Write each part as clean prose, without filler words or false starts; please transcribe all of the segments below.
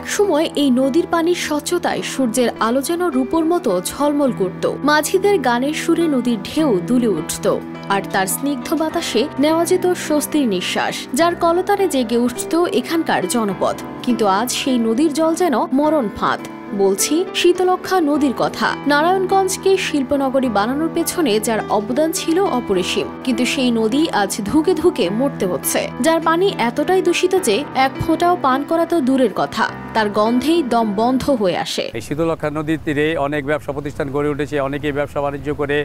একসময় এই নদীর পানির স্বচ্ছতায় সূর্যের আলো যেন রূপোর মতো ঝলমল করত। মাঝিদের গানের সুরে নদীর ঢেউ দুলে উঠত, আর তার স্নিগ্ধ বাতাসে নেওয়া যেত স্বস্তির নিঃশ্বাস, যার কলতারে জেগে উঠত এখানকার জনপদ। কিন্তু আজ সেই নদীর জল যেন মরণ ফাঁদ। বলছি শীতলক্ষ্যা নদীর কথা। নারায়ণগঞ্জকে শিল্পনগরী বানানোর পেছনে যার অবদান ছিল অপরিসীম, কিন্তু সেই নদী আজ ধুকে ধুকে মরতে হচ্ছে, যার পানি এতটাই দূষিত যে এক ফোঁটাও পান করা তো দূরের কথা, তার গন্ধেই দম বন্ধ হয়ে আসে। এই শীতলক্ষ্যা নদীর তীরে অনেক ব্যবসা প্রতিষ্ঠান গড়ে উঠেছে, অনেকেই ব্যবসা বাণিজ্য করে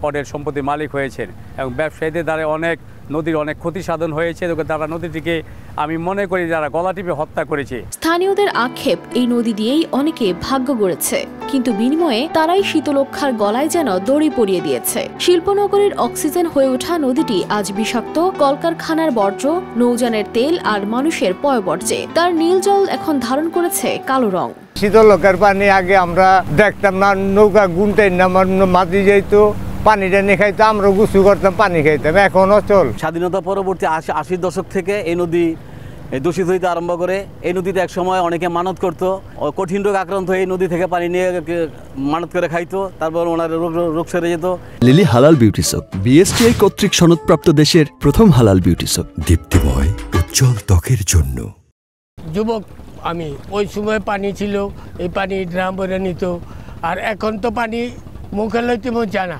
অনেক সম্পত্তির মালিক হয়েছেন এবং ব্যবসায়ীদের দ্বারা অনেক নদীর অনেক ক্ষতি সাধন হয়েছে। তারা নদীটিকে আমি মনে করি যারা গলা টিপে হত্যা করেছে। স্থানীয়দের আক্ষেপ এই নদী দিয়েই অনেকে ভাগ্য গড়েছে, কিন্তু বিনিময়ে তারাই শীতলক্ষ্যার গলায় যেন দড়ি পরিয়ে দিয়েছে। শিল্পনগরীর অক্সিজেন হয়ে ওঠা নদীটি আজ বিষাক্ত কলকারখানার বর্জ্য, নৌযানের তেল আর মানুষের পয়বর্জ্যে তার নীল জল এখন ধারণ করেছে কালো রং। শীতলক্ষ্যার পানি আগে আমরা দেখতাম না, নৌকা গুনতে মাটি যাইতো, পানিটা নিয়ে খাইতাম, আমরা গুছু করতাম, পানি খাইতাম। এখনো চল। স্বাধীনতা পরবর্তী ৮০ দশক থেকে এই নদী দূষিত হইতে আরম্ভ করে। এই নদীতে এক সময় অনেকে মানত করতো, কঠিন রোগ আক্রান্ত হয়ে এই নদী থেকে পানি নিয়ে মানত করে খাইতো, তারপর ওনার রোগ সেরে যেত। লিলি হালাল বিউটি সোপ, বিএসটিআই কর্তৃক সনদপ্রাপ্ত দেশের প্রথম হালাল বিউটি সোপ, দীপ্তিময় উজ্জ্বল ত্বকের জন্য। যুবক আমি, ওই সময় পানি ছিল, এই পানি ড্রাম ভরে নিত, আর এখন তো পানি মুখে লইতে মন চায় না,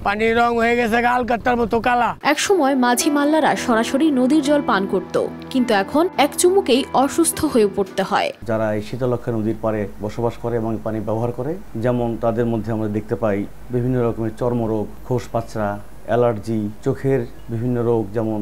পানির রং হয়ে গেছে আলকাত্তার মতো কালা। একসময় মাঝি মাল্লারা সরাসরি নদীর জল পান করত, কিন্তু এখন এক চুমুকেই অসুস্থ হয়ে পড়তে হয়। যারা এই শীতলক্ষ্যা নদীর পাড়ে বসবাস করে এবং পানি ব্যবহার করে, যেমন তাদের মধ্যে আমরা দেখতে পাই বিভিন্ন রকমের চর্মরোগ, খোস পাচড়া, অ্যালার্জি, চোখের বিভিন্ন রোগ যেমন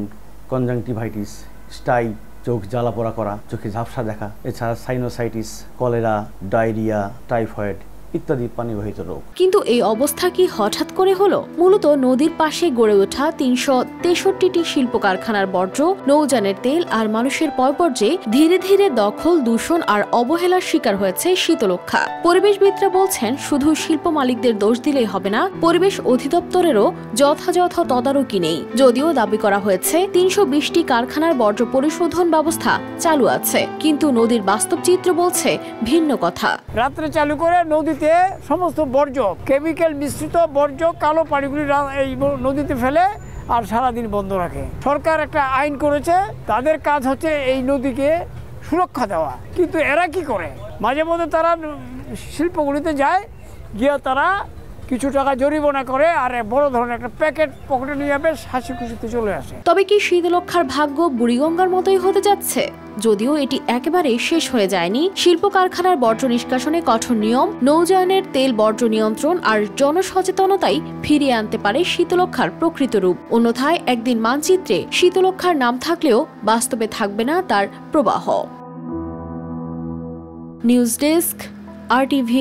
কনজাংটিভাইটিস, স্টাই, চোখ জ্বালা পোড়া করা, চোখে ঝাপসা দেখা, এছাড়া সাইনোসাইটিস, কলেরা, ডায়রিয়া, টাইফয়েড ইত্যাদি পানিবাহিত রোগ। কিন্তু এই অবস্থা কি হঠাৎ করে হলো? মূলত নদীর পাশে গড়ে ওঠা ৩৬৩টি শিল্প কারখানার বর্জ্য, নৌযানের তেল আর মানুষের পয়বর্জ্যে ধীরে ধীরে দখল, দূষণ আর অবহেলার শিকার হয়েছে শীতলক্ষ্যা। পরিবেশবিদরা বলছেন শুধু শিল্প মালিকদের দোষ দিলেই হবে না, পরিবেশ অধিদপ্তরেরও যথাযথ তদারকি নেই। যদিও দাবি করা হয়েছে ৩২০টি কারখানার বর্জ্য পরিশোধন ব্যবস্থা চালু আছে, কিন্তু নদীর বাস্তব চিত্র বলছে ভিন্ন কথা। রাত্রে চালু করে নদীতে সমস্ত বর্জ্য, কেমিক্যাল মিশ্রিত বর্জ্য, কালো পানিগুলি এই নদীতে ফেলে আর সারাদিন বন্ধ রাখে। সরকার একটা আইন করেছে, তাদের কাজ হচ্ছে এই নদীকে সুরক্ষা দেওয়া, কিন্তু এরা কি করে? মাঝে মধ্যে তারা শিল্পগুলিতে যায়, গিয়ে তারা কিছু টাকা জরিমানা করে আর বড় ধরনের একটা প্যাকেট পকেটে নিয়ে যাবে, হাসি খুশিতে চলে আসে। তবে কি শীতলক্ষ্যার ভাগ্য বুড়িগঙ্গার মতোই হতে যাচ্ছে? যদিও এটি একেবারে শেষ হয়ে যায়নি। শিল্প কারখানার বর্জ্য নিষ্কাশনে কঠোর নিয়ম, নৌযানের তেল বর্জ্য নিয়ন্ত্রণ আর জনসচেতনতাই ফিরিয়ে আনতে পারে শীতলক্ষ্যার প্রকৃত রূপ। অন্যথায় একদিন মানচিত্রে শীতলক্ষ্যার নাম থাকলেও বাস্তবে থাকবে না তার প্রবাহ। News desk, RTV।